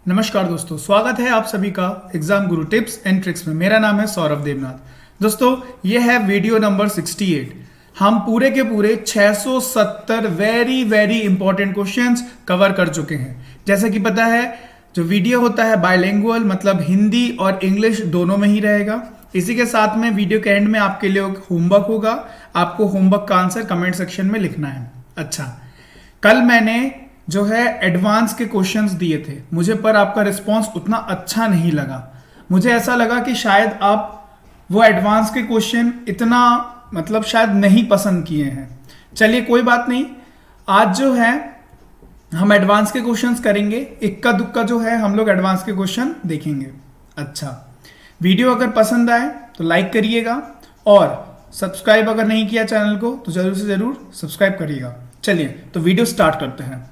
नमस्कार दोस्तों, स्वागत है आप सभी का exam Guru tips and tricks में। मेरा नाम है सौरभ देवनाथ। दोस्तों, ये है वीडियो नंबर 68। हम पूरे के पूरे 670 very very important questions cover कर चुके हैं। जैसे कि पता है, जो वीडियो होता है बायलिंगुअल, मतलब हिंदी और इंग्लिश दोनों में ही रहेगा। इसी के साथ में वीडियो के एंड में आपके लिए होमवर्क होगा। आपको होमवर्क का आंसर कमेंट सेक्शन में लिखना है। अच्छा, कल मैंने जो है एडवांस के क्वेश्चंस दिए थे मुझे, पर आपका रिस्पांस उतना अच्छा नहीं लगा। मुझे ऐसा लगा कि शायद आप वो एडवांस के क्वेश्चन इतना मतलब शायद नहीं पसंद किए हैं। चलिए कोई बात नहीं, आज जो है हम एडवांस के क्वेश्चंस करेंगे। इक्का दुक्का जो है हम लोग एडवांस के क्वेश्चन देखेंगे। अच्छा, वीडियो अगर पसंद आए तो लाइक करिएगा और सब्सक्राइब अगर नहीं किया चैनल को तो जरूर से जरूर सब्सक्राइब करिएगा। चलिए तो वीडियो स्टार्ट करते हैं।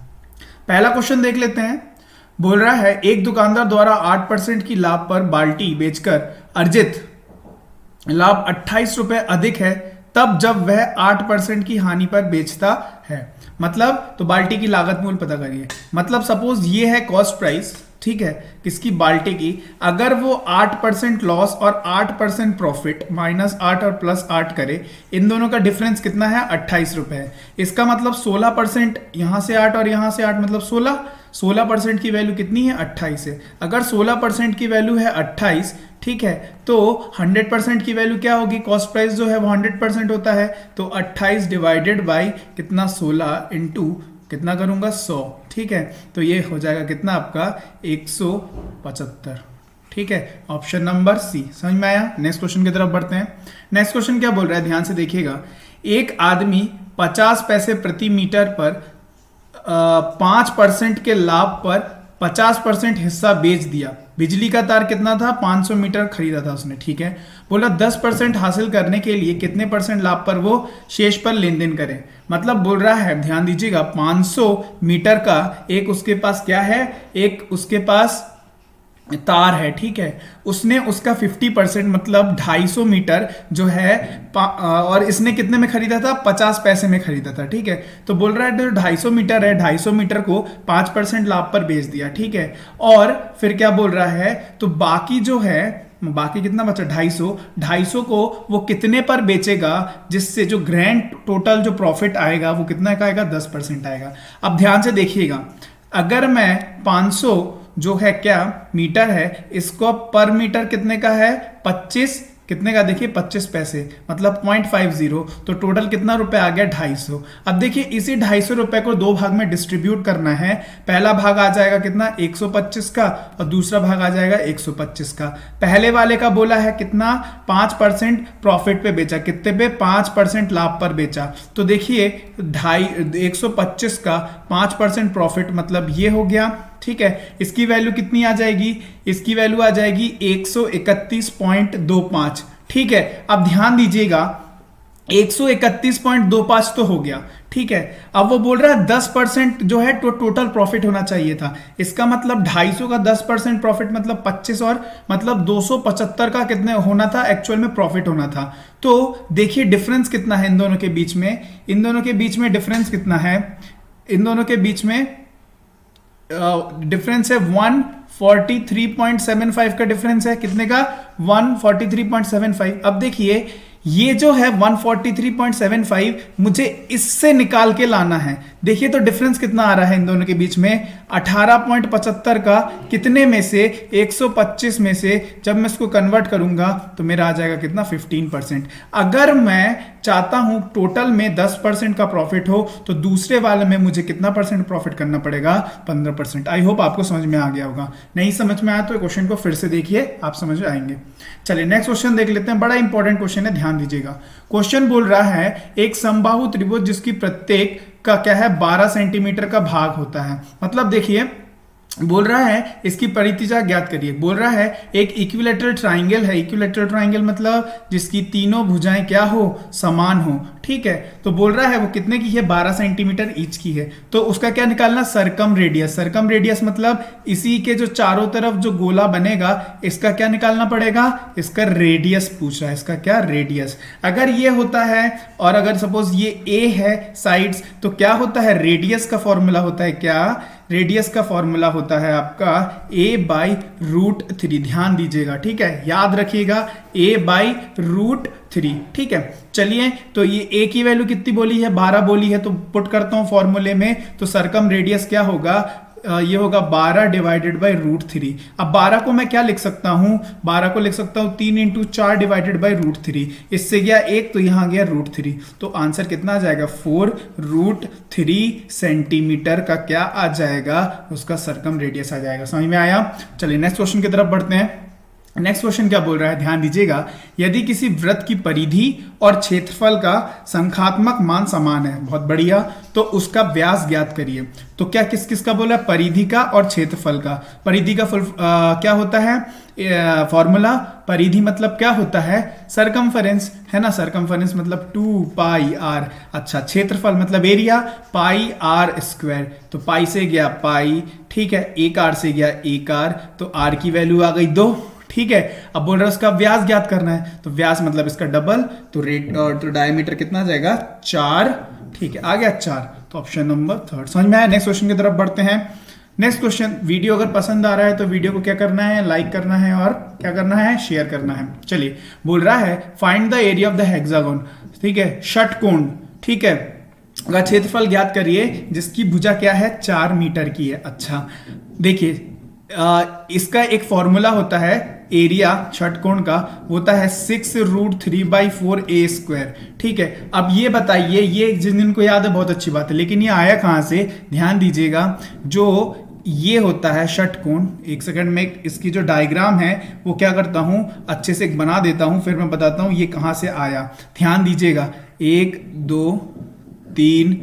पहला क्वेश्चन देख लेते हैं। बोल रहा है, एक दुकानदार द्वारा 8% की लाभ पर बाल्टी बेचकर अर्जित लाभ 28 रुपए अधिक है तब जब वह 8% की हानि पर बेचता है। मतलब तो बाल्टी की लागत मूल्य पता करिए। मतलब सपोज ये है कॉस्ट प्राइस, ठीक है, किसकी, बाल्टी की। अगर वो 8% लॉस और 8% प्रॉफिट -8 और +8 करे, इन दोनों का डिफरेंस कितना है, 28 रुपए है। इसका मतलब 16%, यहां से 8 और यहां से 8 मतलब 16% की वैल्यू कितनी है, 28 है। अगर 16% की वैल्यू है 28, ठीक है, तो 100% की वैल्यू क्या होगी, कॉस्ट प्राइस जो है वो 100% होता है। तो 28 डिवाइडेड बाई कितना, 16 इंटू कितना करूंगा, 100, ठीक है। तो ये हो जाएगा कितना आपका, 175, ठीक है। Option number C. समझ में आया। नेक्स्ट क्वेश्चन की तरफ बढ़ते हैं। नेक्स्ट क्वेश्चन क्या बोल रहा है, ध्यान से देखिएगा। एक आदमी 50 पैसे प्रति मीटर पर 5% के लाभ पर 50% हिस्सा बेच दिया। बिजली का तार कितना था, 500 मीटर खरीदा था उसने, ठीक है। बोला 10% हासिल करने के लिए कितने % लाभ पर वो शेष पर लेन देन करे। मतलब बोल रहा है, ध्यान दीजिएगा, 500 मीटर का एक उसके पास क्या है, एक उसके पास तार है, ठीक है। उसने उसका 50% मतलब 250 मीटर जो है और इसने कितने में खरीदा था, 50 पैसे में खरीदा था, ठीक है। तो बोल रहा है जो 250 मीटर है, 250 मीटर को 5% लाभ पर बेच दिया, ठीक है। और फिर क्या बोल रहा है, तो बाकी जो है, बाकी कितना बचा, 250 को वो कितने पर बेचेगा, जिससे जो ग्रैंड टोटल जो प्रॉफिट आएगा वो कितना का आएगा, 10% आएगा। अब ध्यान से देखिएगा, अगर मैं 500 जो है क्या मीटर है, इसको पर मीटर कितने का है, 25 कितने का, देखिए 25 पैसे मतलब 0.50, तो टोटल कितना रुपए आ गया, 250। अब देखिए इसी 250 रुपए को दो भाग में डिस्ट्रीब्यूट करना है। पहला भाग आ जाएगा कितना, 125 का, और दूसरा भाग आ जाएगा 125 का। पहले वाले का बोला है कितना, 5% प्रॉफिट पे बेचा, कितने पे, 5% लाभ पर बेचा। तो देखिए 125 का 5% प्रॉफिट मतलब ये हो गया, ठीक है। इसकी वैल्यू कितनी आ जाएगी, इसकी वैल्यू आ जाएगी 131.25, ठीक है। अब ध्यान दीजिएगा, 131.25 तो हो गया, ठीक है। अब वो बोल रहा है 10% जो है टोटल प्रॉफिट होना चाहिए था। इसका मतलब 250 का 10% प्रॉफिट मतलब 25 और मतलब 275 का कितने होना था, एक्चुअल में प्रॉफिट होना था। तो देखिए डिफरेंस कितना है इन दोनों के बीच में, इन दोनों के बीच में डिफरेंस कितना है, इन दोनों के बीच में डिफरेंस है 143.75 का डिफरेंस है, कितने का, 143.75। अब देखिए ये जो है 143.75 मुझे इससे निकाल के लाना है। देखिए तो डिफरेंस कितना आ रहा है इन दोनों के बीच में, 18.75 का कितने में से, 125 में से जब मैं इसको कन्वर्ट करूंगा तो मेरा आ जाएगा कितना, 15%। अगर मैं चाहता हूं टोटल में 10% का प्रॉफिट हो तो दूसरे वाले में मुझे कितना % प्रॉफिट करना पड़ेगा, 15%। आई होप आपको समझ में आ गया होगा। नहीं समझ में आया तो क्वेश्चन को फिर से देखिए, आप समझ आएंगे। चलिए नेक्स्ट क्वेश्चन देख लेते हैं। बड़ा इंपॉर्टेंट क्वेश्चन है, ध्यान दीजिएगा। क्वेश्चन बोल रहा है, एक समबाहु त्रिभुज जिसकी प्रत्येक का क्या है, 12 सेंटीमीटर का भाग होता है। मतलब देखिए बोल रहा है इसकी परितिजा ज्ञात करिए। बोल रहा है एक इक्विलैटरल ट्राइंगल है। इक्विलैटरल ट्राइंगल मतलब जिसकी तीनों भुजाएं क्या हो, समान हो, ठीक है। तो बोल रहा है वो कितने की है, 12 सेंटीमीटर ईच की है। तो उसका क्या निकालना, सरकम रेडियस। सरकम रेडियस मतलब इसी के जो चारों तरफ जो गोला बनेगा इसका क्या निकालना पड़ेगा, इसका रेडियस पूछ रहा है, इसका क्या, रेडियस। अगर ये होता है और अगर सपोज ये ए है साइड्स, तो क्या होता है, रेडियस का फॉर्मूला होता है क्या, रेडियस का फॉर्मूला होता है आपका a/√3। ध्यान दीजिएगा, ठीक है, याद रखिएगा, a/√3। ठीक है, चलिए, तो ये a की वैल्यू कितनी बोली है, 12 बोली है, तो पुट करता हूं फॉर्मूले में। तो सरकम रेडियस क्या होगा, ये होगा 12 डिवाइडेड बाई √3। अब 12 को मैं क्या लिख सकता हूं, 12 को लिख सकता हूं 3 × 4 डिवाइडेड बाई √3। इससे गया 1, तो यहां गया √3। तो आंसर कितना आ जाएगा, 4√3 सेंटीमीटर का क्या आ जाएगा, उसका सरकम रेडियस आ जाएगा। समझ में आया? चलिए नेक्स्ट क्वेश्चन की तरफ बढ़ते हैं। नेक्स्ट क्वेश्चन क्या बोल रहा है, ध्यान दीजिएगा। यदि किसी वृत्त की परिधि और क्षेत्रफल का संख्यात्मक मान समान है, बहुत बढ़िया, तो उसका व्यास ज्ञात करिए। तो क्या किस किस का बोला, परिधि का और क्षेत्रफल का। परिधि का क्या होता है फॉर्मूला, परिधि मतलब क्या होता है, सरकमफरेंस, है ना, सरकमफरेंस मतलब 2πr। अच्छा, क्षेत्रफल मतलब एरिया, πr²। तो पाई से गया पाई, ठीक है, 1r से गया 1r, तो r की वैल्यू आ गई 2। ठीक है, अब बोल रहा है उसका व्यास ज्ञात करना है, तो व्यास मतलब इसका डबल, तो तो डायमीटर कितना जाएगा, 4। ठीक है, आ गया 4, तो ऑप्शन नंबर 3 समझ में आया। नेक्स्ट क्वेश्चन की तरफ बढ़ते हैं। नेक्स्ट क्वेश्चन, वीडियो अगर पसंद आ रहा है तो वीडियो को क्या करना है, लाइक करना है, और क्या करना है, शेयर करना है। चलिए, बोल रहा है find the area of the hexagon. ठीक है, षटकोण, ठीक है, का क्षेत्रफल ज्ञात करिए जिसकी भुजा क्या है, 4 मीटर की है। अच्छा, देखिए, इसका एक फॉर्मूला होता है एरिया षटकोण का, होता है 6√3/4a²। ठीक है, अब ये बताइए, ये जिनको याद है बहुत अच्छी बात है, लेकिन ये आया कहां से, ध्यान दीजिएगा। जो ये होता है षटकोण, एक सेकंड में इसकी जो डायग्राम है वो क्या करता हूं, अच्छे से बना देता हूं, फिर मैं बताता हूं ये कहां से आया। ध्यान दीजिएगा, 1 2 3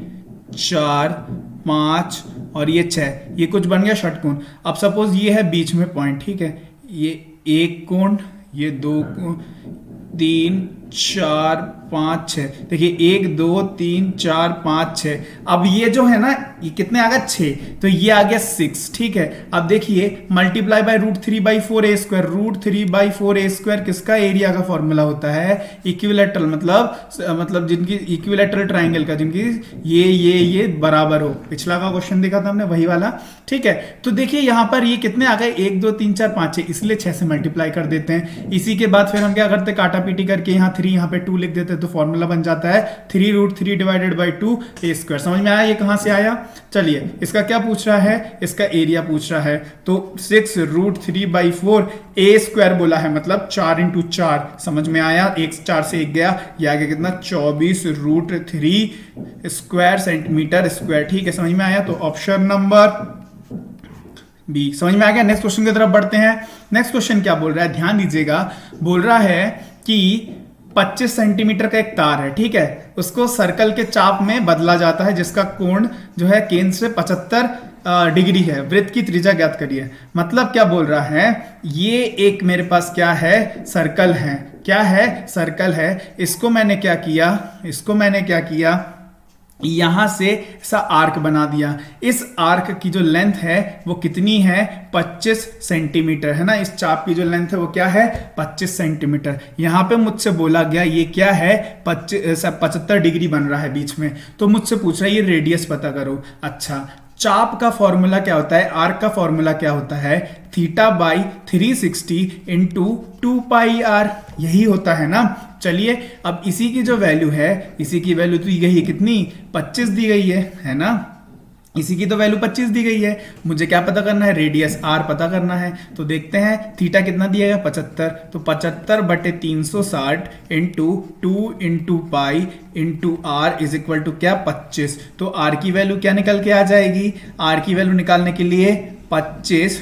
4 5 और ये 6, ये कुछ बन गया षटकोण। अब सपोज ये है बीच में पॉइंट, ठीक है, ये 1 कोण, ये 2 कोण, 3 4 5 6, देखिए 1 2 3 4 5 6। अब ये जो है ना, ये कितने आ गए, 6, तो ये आ गया 6। ठीक है, अब देखिए मल्टीप्लाई बाय √3/4a²। √3/4a² किसका एरिया का फॉर्मूला होता है, इक्विलैटरल, मतलब जिनकी इक्विलैटरल ट्राइंगल का, जिनकी ये बराबर हो। पिछला का क्वेश्चन देखा था हमने, वही वाला। ठीक है, तो देखिए यहां पर ये कितने आ गए, 1 2 3 4 5 6, इसलिए 6 से मल्टीप्लाई कर देते हैं। इसी के बाद फिर हम क्या करते हैं, काटा पीटी करके यहाँ 3 यहाँ पे 2 लिख देते हैं, तो फॉर्मूला बन जाता है 3√3 डिवाइडेड बाई 2a²। समझ में आया ये कहां से आया? चलिए, इसका क्या पूछ रहा है, इसका एरिया पूछ रहा है, तो 6√3/4a² बोला है, मतलब 4 × 4। समझ में आया, 4 से 1 गया, ये आ गया कितना, 24√3² सेंटीमीटर स्क्वायर। ठीक है, समझ में आया, तो ऑप्शन नंबर बी समझ में आ गया। नेक्स्ट क्वेश्चन की तरफ बढ़ते हैं। नेक्स्ट क्वेश्चन क्या बोल रहा है, ध्यान दीजिएगा। बोल रहा है कि 25 सेंटीमीटर का एक तार है, ठीक है, उसको सर्कल के चाप में बदला जाता है, जिसका कोण जो है केंद्र से 75 डिग्री है। वृत्त की त्रिज्या ज्ञात करिए। मतलब क्या बोल रहा है, ये एक मेरे पास क्या है, सर्कल है। क्या है, सर्कल है। इसको मैंने क्या किया, यहां से ऐसा आर्क बना दिया। इस आर्क की जो लेंथ है वो कितनी है, 25 सेंटीमीटर, है ना। इस चाप की जो लेंथ है वो क्या है, 25 सेंटीमीटर। यहां पे मुझसे बोला गया ये क्या है, 75 डिग्री बन रहा है बीच में, तो मुझसे पूछ रहा है ये रेडियस पता करो। अच्छा, चाप का फॉर्मूला क्या होता है, आर्क का फॉर्मूला क्या होता है, θ/360 × 2πr, यही होता है ना। चलिए, अब इसी की जो वैल्यू है, इसी की वैल्यू दी गई है कितनी, 25 दी गई है ना। इसी की तो वैल्यू 25 दी गई है। मुझे क्या पता करना है, रेडियस r पता करना है। तो देखते हैं थीटा कितना दिया है, 75, तो 75/360 × 2 × pi × r is equal to क्या, 25। तो r की वैल्यू क्या निकल के आ जाएगी, r की वैल्यू निकालने के लिए 25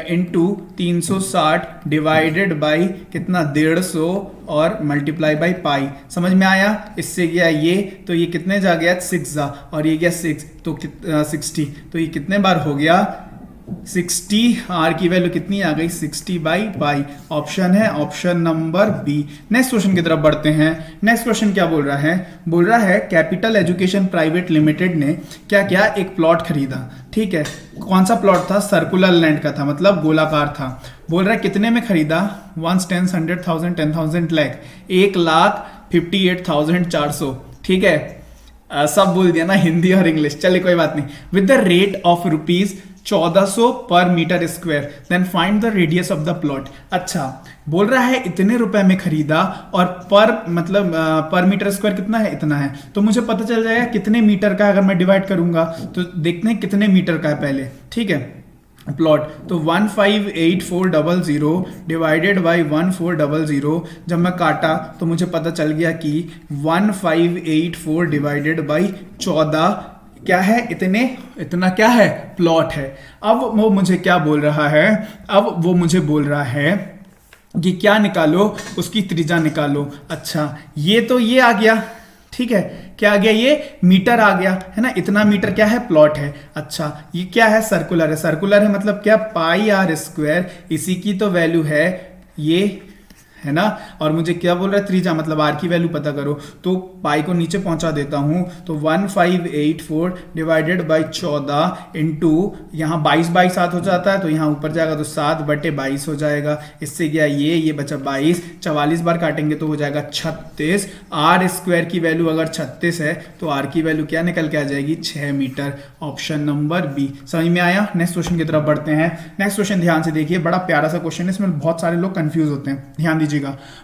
इंटू 360 डिवाइडेड बाई कितना, 150 और मल्टीप्लाई बाई पाई। समझ में आया, इससे गया ये, तो ये कितने जा गया, 6 जा, और ये गया 6, तो 60, तो ये कितने बार हो गया, 60। आर की वैल्यू कितनी आ गई, 60/पाई। ऑप्शन है option number B. Next question की तरफ बढ़ते हैं। नेक्स्ट क्वेश्चन क्या बोल रहा है, कैपिटल एजुकेशन प्राइवेट लिमिटेड ने क्या किया, एक प्लॉट खरीदा। ठीक है, कौन सा प्लॉट था, सर्कुलर लैंड का था, मतलब गोलाकार था। बोल रहा है कितने में खरीदा, 1 10 100,000 10,000 लाख, 1,58,400। ठीक है, सब बोल दिया ना, हिंदी और इंग्लिश, चलिए कोई बात नहीं। With the rate of rupees 1400 per metre square then find the radius of the plot. अच्छा, बोल रहा है इतने रुपए में खरीदा और पर मतलब पर मीटर स्क्वायर कितना है, इतना है, तो मुझे पता चल जाएगा कितने मीटर का है। अगर मैं डिवाइड करूंगा तो देखते हैं कितने मीटर का है पहले, ठीक है। प्लॉट तो 158400 डिवाइडेड बाई 1400, जब मैं काटा तो मुझे पता चल गया कि 1584 डिवाइडेड बाई 14 क्या है, इतना क्या है, प्लॉट है। अब वो मुझे क्या बोल रहा है, अब वो मुझे बोल रहा है कि क्या निकालो, उसकी त्रिज्या निकालो। अच्छा, ये तो ये आ गया, ठीक है, क्या आ गया, ये मीटर आ गया है ना, इतना मीटर क्या है, प्लॉट है। अच्छा, ये क्या है, सर्कुलर है, सर्कुलर है मतलब क्या, पाई आर स्क्वायर, इसी की तो वैल्यू है ये, है ना। और मुझे क्या बोल रहा है, त्रिज्या मतलब आर की वैल्यू पता करो, तो पाई को नीचे पहुंचा देता हूं, तो 1584 डिवाइडेड बाई 14 इंटू यहाँ 22 सात हो जाता है, तो यहाँ ऊपर जाएगा तो 7/22 हो जाएगा। इससे क्या, ये बचा 22, 44 बार काटेंगे तो हो जाएगा 36। आर स्क्वायर की वैल्यू अगर 36 है तो आर की वैल्यू क्या निकल के आ जाएगी, 6 मीटर। Option number B. समझ में आया। नेक्स्ट क्वेश्चन की तरफ बढ़ते हैं। नेक्स्ट क्वेश्चन ध्यान से देखिए, बड़ा प्यारा सा क्वेश्चन है, इसमें बहुत सारे लोग कंफ्यूज होते हैं, ध्यान दीजिएगा।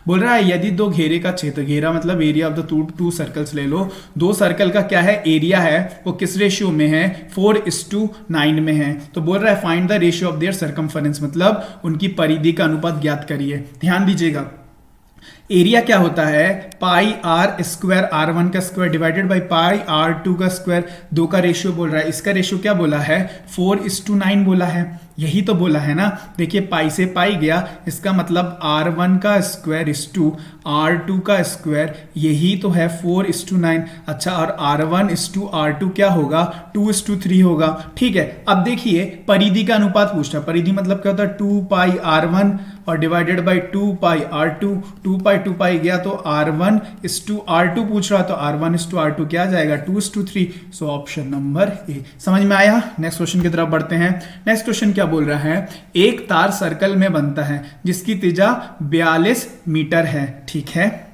बोल रहा है यदि दो घेरे का क्षेत्र, घेरा मतलब area of the two circles ले लो, दो सर्कल का क्या है, एरिया है, वो किस रेशियो में है, 4:9 में है। तो बोल रहा है find the ratio of their circumference, मतलब उनकी परिधि का अनुपात ज्ञात करिए। ध्यान दीजिएगा, एरिया क्या होता है, पाई आर स्क्वायर R1 का square divided by pi R2 का स्क्वायर, दो का रेशियो बोल रहा है। इसका रेशियो क्या बोला है, 4:9 बोला है, यही तो बोला है ना। देखिए पाई से पाई गया, इसका मतलब R1 का स्क्वायर इस टू R2 का स्क्वायर, यही तो है 4:9। अच्छा, और R1:R2 क्या होगा, 2:3 होगा। ठीक है, अब देखिए परिधि का अनुपात पूछता है। परिधि मतलब क्या होता है, 2 पाई R1 और डिवाइडेड बाई 2 पाई R2, 2 पाई गया तो R1:R2 पूछ रहा, तो R1:R2 क्या आ जाएगा, 2:3। So option number A. समझ में आया। नेक्स्ट क्वेश्चन की तरफ बढ़ते हैं। नेक्स्ट क्वेश्चन क्या बोल रहा है, एक तार सर्कल में बनता है जिसकी त्रिज्या 42 मीटर है, ठीक है,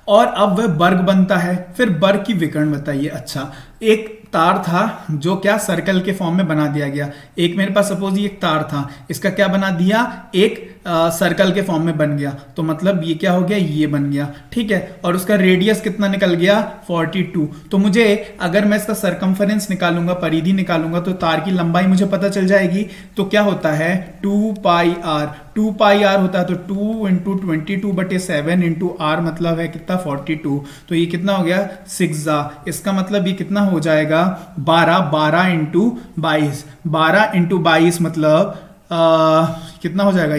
और अब वह वर्ग बनता है। फिर वर्ग की विकर्ण बताइए। अच्छा, एक तार था जो क्या सर्कल के फॉर्म में बना दिया गया। एक मेरे पास सपोज ये एक तार था, इसका क्या बना दिया, एक सर्कल के फॉर्म में बन गया, तो मतलब ये क्या हो गया, ये बन गया। ठीक है, और उसका रेडियस कितना निकल गया, 42। तो मुझे अगर मैं इसका सरकमफरेंस निकालूंगा, परिधि निकालूंगा, तो तार की लंबाई मुझे पता चल जाएगी। तो क्या होता है, 2 पाई आर, 2 पाई आर होता है, तो 2 इंटू 22/7 इंटू आर मतलब है कितना, 42। तो ये कितना हो गया, 6। इसका मतलब ये कितना हो जाएगा, 12 इंटू 22, 12 इंटू 22 मतलब कितना हो जाएगा,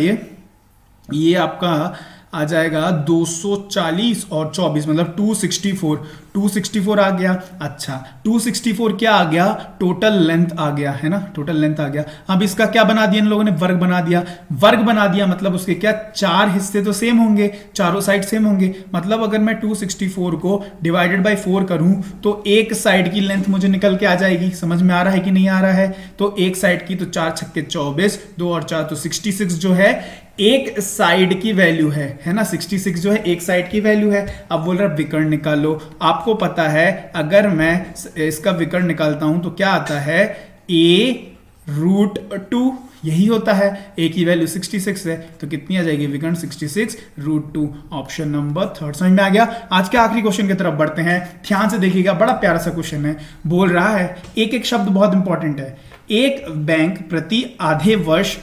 ये आपका आ जाएगा 240 और 24 मतलब 264 आ गया। अच्छा, 264 क्या आ गया, टोटल लेंथ आ गया, है ना, टोटल लेंथ आ गया। अब इसका क्या बना दिया इन लोगों ने, वर्ग बना दिया। वर्ग बना दिया मतलब उसके क्या, चार हिस्से तो सेम होंगे, चारों साइड सेम होंगे। मतलब अगर मैं 264 को डिवाइडेड बाई 4 करूं तो एक साइड की लेंथ मुझे निकल के आ जाएगी। समझ में आ रहा है कि नहीं आ रहा है। तो एक साइड की तो 4 छक्के 24, 2 और 4 तो 66 जो है एक साइड की वैल्यू है ना, 66 जो है एक साइड की वैल्यू है। अब बोल रहा विकर्ण निकालो। आपको पता है अगर मैं इसका विकर्ण निकालता हूं तो क्या आता है, a√2, यही होता है। a की वैल्यू 66 है, तो कितनी आ जाएगी विकर्ण, 66√2। ऑप्शन नंबर 3 समझ में आ गया। आज के आखिरी क्वेश्चन की तरफ बढ़ते हैं। ध्यान से देखिएगा, बड़ा प्यारा सा क्वेश्चन है। बोल रहा है, एक एक शब्द बहुत इंपॉर्टेंट है। एक बैंक प्रति आधे वर्ष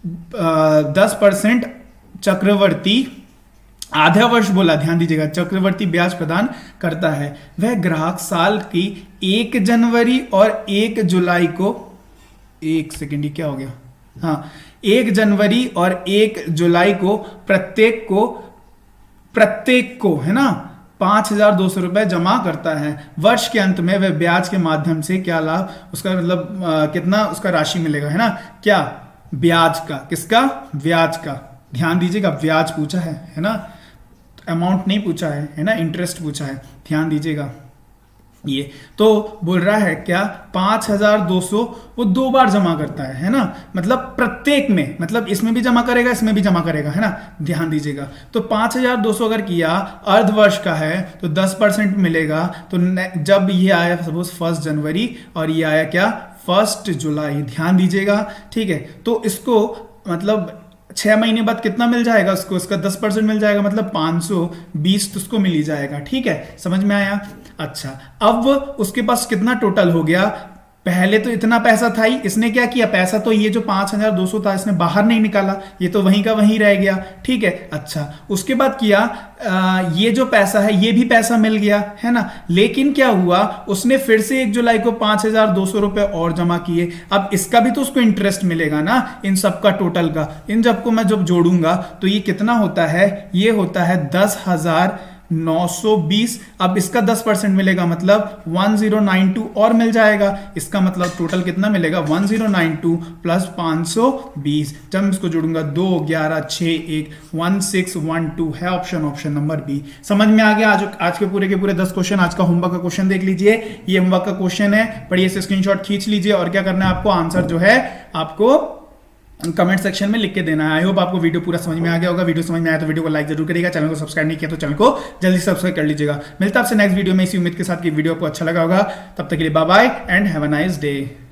10% चक्रवर्ती, आधा वर्ष बोला, ध्यान दीजिएगा, चक्रवर्ती ब्याज प्रदान करता है। वह ग्राहक साल की 1 जनवरी और 1 जुलाई को, एक सेकेंड, ये क्या हो गया, हाँ, 1 जनवरी और 1 जुलाई को प्रत्येक को है ना 5,200 रुपए जमा करता है। वर्ष के अंत में वह ब्याज के माध्यम से क्या लाभ, उसका मतलब कितना उसका राशि मिलेगा, है ना, क्या, ब्याज का, किसका, ब्याज का। ध्यान दीजिएगा, ब्याज पूछा है ना, अमाउंट नहीं पूछा है ना, इंटरेस्ट पूछा है। ध्यान दीजिएगा, ये तो बोल रहा है क्या 5200 वो 2 बार जमा करता है ना, मतलब प्रत्येक में, मतलब इसमें भी जमा करेगा इसमें भी जमा करेगा, है ना, ध्यान दीजिएगा। तो 5200 अगर किया, अर्धवर्ष का है तो 10% मिलेगा। तो जब ये आया सपोज 1 जनवरी और ये आया क्या 1 जुलाई, ध्यान दीजिएगा, ठीक है। तो इसको मतलब 6 महीने बाद कितना मिल जाएगा उसको, इसका 10% मिल जाएगा, मतलब 520 तो उसको मिल ही जाएगा, ठीक है, समझ में आया। अच्छा, अब उसके पास कितना टोटल हो गया, पहले तो इतना पैसा था ही, इसने क्या किया, पैसा तो ये जो 5200 था इसने बाहर नहीं निकाला, ये तो वहीं का वहीं रह गया, ठीक है। अच्छा, उसके बाद किया ये जो पैसा है ये भी पैसा मिल गया, है ना, लेकिन क्या हुआ, उसने फिर से 1 जुलाई को 5200 रुपए और जमा किए। अब इसका भी तो उसको इंटरेस्ट मिलेगा ना, इन सबका टोटल का, इन सबको मैं जब जोड़ूंगा तो ये कितना होता है, ये होता है 10,920। अब इसका 10% मिलेगा, मतलब 1092 और मिल जाएगा। इसका मतलब टोटल कितना मिलेगा, 1092 प्लस 520। जब मैं इसको जोड़ूंगा 2 11 6 1 1612 है ऑप्शन नंबर बी। समझ में आ गया। आज के पूरे 10 क्वेश्चन, आज का होमवर्क का क्वेश्चन देख लीजिए, ये होमवर्क का क्वेश्चन है, पढ़िए से स्क्रीनशॉट खींच लीजिए और क्या करना है आपको, आंसर जो है आपको कमेंट सेक्शन में लिख के देना है। आई होप आपको वीडियो पूरा समझ में आ गया होगा। वीडियो समझ में आया तो वीडियो को लाइक जरूर करिएगा, चैनल को सब्सक्राइब नहीं किया तो चैनल को जल्दी सब्सक्राइब कर लीजिएगा। मिलता है आपसे नेक्स्ट वीडियो में इसी उम्मीद के साथ कि वीडियो आपको अच्छा लगा होगा। तब तक के लिए bye bye and have a nice day.